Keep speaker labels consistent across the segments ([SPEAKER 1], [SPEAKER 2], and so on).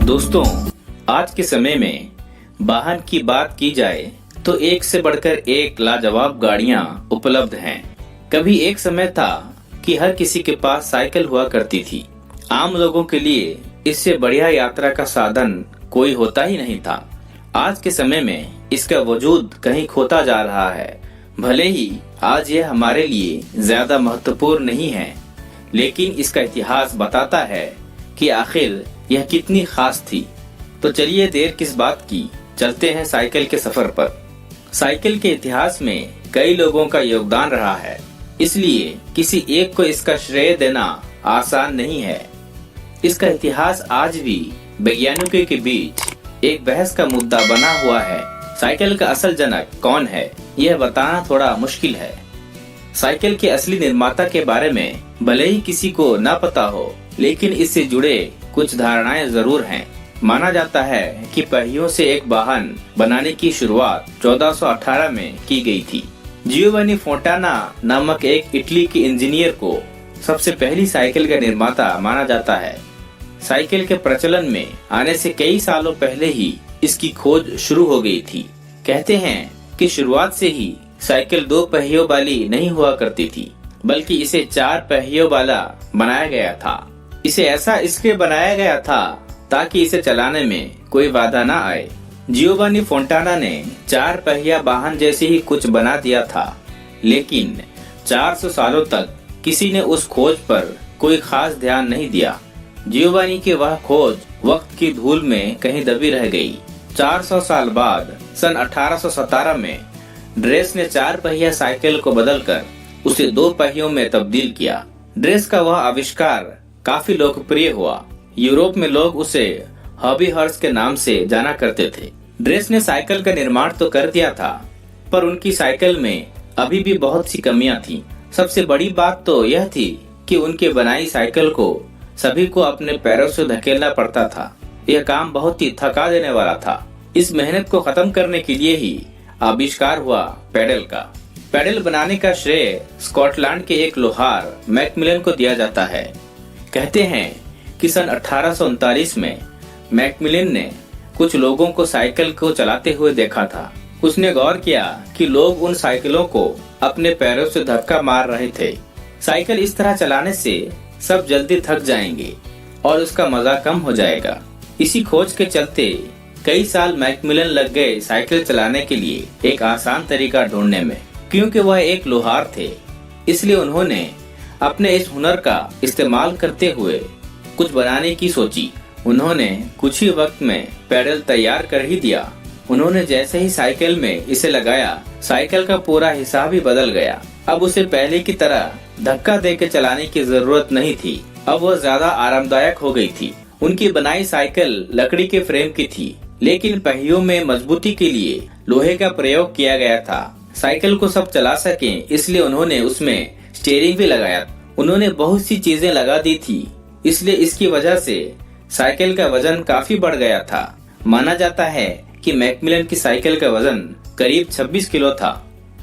[SPEAKER 1] दोस्तों, आज के समय में वाहन की बात की जाए तो एक से बढ़कर एक लाजवाब गाड़ियां उपलब्ध हैं। कभी एक समय था कि हर किसी के पास साइकिल हुआ करती थी। आम लोगों के लिए इससे बढ़िया यात्रा का साधन कोई होता ही नहीं था। आज के समय में इसका वजूद कहीं खोता जा रहा है। भले ही आज यह हमारे लिए ज्यादा महत्वपूर्ण नहीं है, लेकिन इसका इतिहास बताता है कि आखिर यह कितनी खास थी। तो चलिए देर किस बात की, चलते हैं साइकिल के सफर पर। साइकिल के इतिहास में कई लोगों का योगदान रहा है, इसलिए किसी एक को इसका श्रेय देना आसान नहीं है। इसका इतिहास आज भी वैज्ञानिकों के बीच एक बहस का मुद्दा बना हुआ है। साइकिल का असल जनक कौन है, यह बताना थोड़ा मुश्किल है। साइकिल के असली निर्माता के बारे में भले ही किसी को न पता हो, लेकिन इससे जुड़े कुछ धारणाएं जरूर हैं। माना जाता है कि पहियों से एक वाहन बनाने की शुरुआत 1418 में की गई थी। जियोवानी फोंटाना नामक एक इटली के इंजीनियर को सबसे पहली साइकिल का निर्माता माना जाता है। साइकिल के प्रचलन में आने से कई सालों पहले ही इसकी खोज शुरू हो गई थी। कहते हैं कि शुरुआत से ही साइकिल 2 पहियों वाली नहीं हुआ करती थी, बल्कि इसे 4 पहियों वाला बनाया गया था। इसे ऐसा इसलिए बनाया गया था ताकि इसे चलाने में कोई बाधा न आए। जियोवानी फोंटाना ने 4 पहिया वाहन जैसे ही कुछ बना दिया था, लेकिन 400 सालों तक किसी ने उस खोज पर कोई खास ध्यान नहीं दिया। जियोवानी की वह खोज वक्त की धूल में कहीं दबी रह गई। 400 साल बाद सन 1817 में ड्रेस ने 4 पहिया साइकिल को बदलकर उसे 2 पहियों में तब्दील किया। ड्रेस का वह आविष्कार काफी लोकप्रिय हुआ। यूरोप में लोग उसे हॉबी हॉर्स के नाम से जाना करते थे। ड्रेस ने साइकिल का निर्माण तो कर दिया था, पर उनकी साइकिल में अभी भी बहुत सी कमियां थीं। सबसे बड़ी बात तो यह थी कि उनके बनाई साइकिल को सभी को अपने पैरों से धकेलना पड़ता था। यह काम बहुत ही थका देने वाला था। इस मेहनत को खत्म करने के लिए ही आविष्कार हुआ पैडल का। पैडल बनाने का श्रेय स्कॉटलैंड के एक लोहार मैकमिलन को दिया जाता है। कहते हैं कि सन 1839 में मैकमिलन ने कुछ लोगों को साइकिल को चलाते हुए देखा था। उसने गौर किया कि लोग उन साइकिलों को अपने पैरों से धक्का मार रहे थे। साइकिल इस तरह चलाने से सब जल्दी थक जाएंगे और उसका मजा कम हो जाएगा। इसी खोज के चलते कई साल मैकमिलन लग गए साइकिल चलाने के लिए एक आसान तरीका ढूंढने में। क्योंकि वह एक लोहार थे, इसलिए उन्होंने अपने इस हुनर का इस्तेमाल करते हुए कुछ बनाने की सोची। उन्होंने कुछ ही वक्त में पैडल तैयार कर ही दिया। उन्होंने जैसे ही साइकिल में इसे लगाया, साइकिल का पूरा हिसाब ही बदल गया। अब उसे पहले की तरह धक्का देकर चलाने की जरूरत नहीं थी। अब वह ज्यादा आरामदायक हो गई थी। उनकी बनाई साइकिल लकड़ी के फ्रेम की थी, लेकिन पहियों में मजबूती के लिए लोहे का प्रयोग किया गया था। साइकिल को सब चला सकें, इसलिए उन्होंने उसमें स्टीयरिंग भी लगाया। उन्होंने बहुत सी चीजें लगा दी थी, इसलिए इसकी वजह से साइकिल का वजन काफी बढ़ गया था। माना जाता है कि मैकमिलन की साइकिल का वजन करीब 26 किलो था।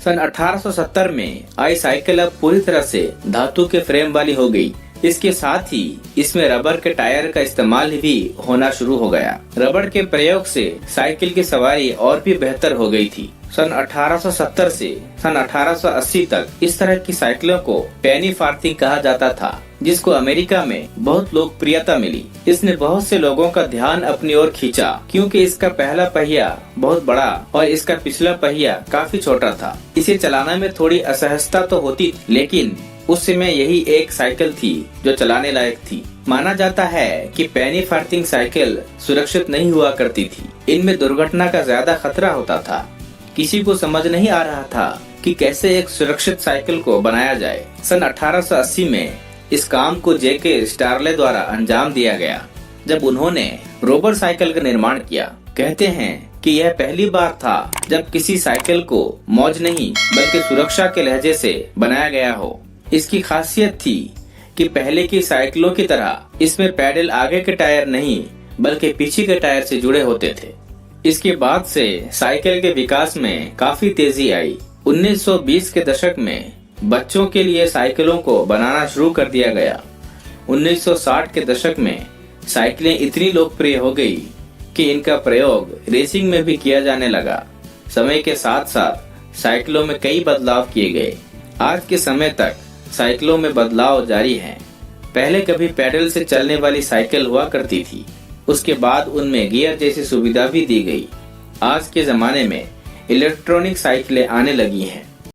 [SPEAKER 1] सन 1870 में आई साइकिल अब पूरी तरह से धातु के फ्रेम वाली हो गई। इसके साथ ही इसमें रबर के टायर का इस्तेमाल भी होना शुरू हो गया। रबर के प्रयोग से साइकिल की सवारी और भी बेहतर हो गई थी। सन 1870 से सन 1880 तक इस तरह की साइकिलों को पेनी फार्थिंग कहा जाता था, जिसको अमेरिका में बहुत लोकप्रियता मिली। इसने बहुत से लोगों का ध्यान अपनी ओर खींचा, क्योंकि इसका पहला पहिया बहुत बड़ा और इसका पिछला पहिया काफी छोटा था। इसे चलाने में थोड़ी असहजता तो होती, लेकिन उस समय यही एक साइकिल थी जो चलाने लायक थी। माना जाता है कि पेनी फार्थिंग साइकिल सुरक्षित नहीं हुआ करती थी। इनमें दुर्घटना का ज्यादा खतरा होता था। किसी को समझ नहीं आ रहा था कि कैसे एक सुरक्षित साइकिल को बनाया जाए। सन 1880 में इस काम को जेके स्टारले द्वारा अंजाम दिया गया, जब उन्होंने रोबर साइकिल का निर्माण किया। कहते हैं कि यह पहली बार था जब किसी साइकिल को मौज नहीं बल्कि सुरक्षा के लहजे से बनाया गया हो। इसकी खासियत थी कि पहले की साइकिलों की तरह इसमें पैडल आगे के टायर नहीं बल्कि पीछे के टायर से जुड़े होते थे। इसके बाद से साइकिल के विकास में काफी तेजी आई। 1920 के दशक में बच्चों के लिए साइकिलों को बनाना शुरू कर दिया गया। 1960 के दशक में साइकिलें इतनी लोकप्रिय हो गई कि इनका प्रयोग रेसिंग में भी किया जाने लगा। समय के साथ साथ साइकिलों में कई बदलाव किए गए। आज के समय तक साइकिलों में बदलाव जारी है। पहले कभी पैडल से चलने वाली साइकिल हुआ करती थी, उसके बाद उनमें गियर जैसी सुविधा भी दी गई। आज के जमाने में इलेक्ट्रॉनिक साइकिलें आने लगी हैं।